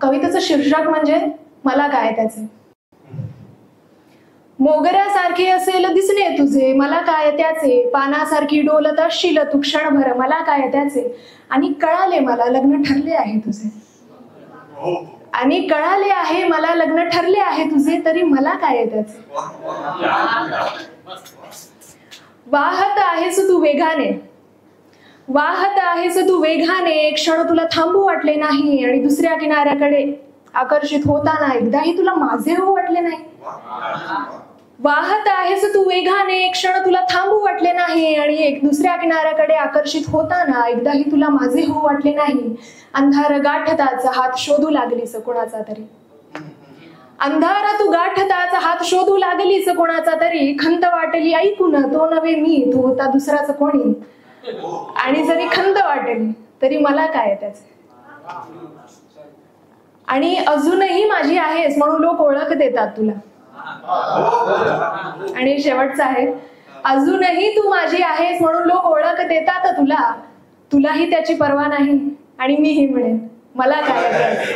कवितेचं शीर्षक म्हणजे मला काय त्याचे. मोगऱ्यासारखे असेल दिसणे तुझे, मला काय त्याचे. पानासारखी डोलत असशील तू क्षणभर, मला काय त्याचे. आणि कळाले मला लग्न ठरले आहे तुझे. आणि कळाले आहे मला लग्न ठरले आहे तुझे, तरी मला काय त्याचे. वाहत आहेस तू वेगाने, वाहत आहेस तू वेगाने, एक क्षण तुला थांबू वाटले नाही. आणि दुसऱ्या किनाऱ्याकडे आकर्षित होताना एकदाही तुला माझे होऊ वाटले नाही. वाहत आहेस तू वेगाने, एक क्षण तुला थांबू वाटले नाही. आणि एक दुसऱ्या किनाऱ्याकडे आकर्षित होताना एकदाही तुला माझे होऊ वाटले नाही. अंधार गाठताच हात शोधू लागलीस कोणाचा तरी. अंधार तू गाठताच हात शोधू लागलीस कोणाचा तरी. खंत वाटली ऐकून तो नव्हे मी, तो होता दुसराच कोणी. आणि जरी खंत वाटली तरी मला काय त्याचे. आणि अजूनही माझी आहेस म्हणून लोक ओळख देतात तुला. आणि शेवटचं आहे, अजूनही तू माझी आहेस म्हणून लोक ओळख देतात तुला. तुलाही त्याची पर्वा नाही आणि मीही म्हणेन मला काय त्याचे.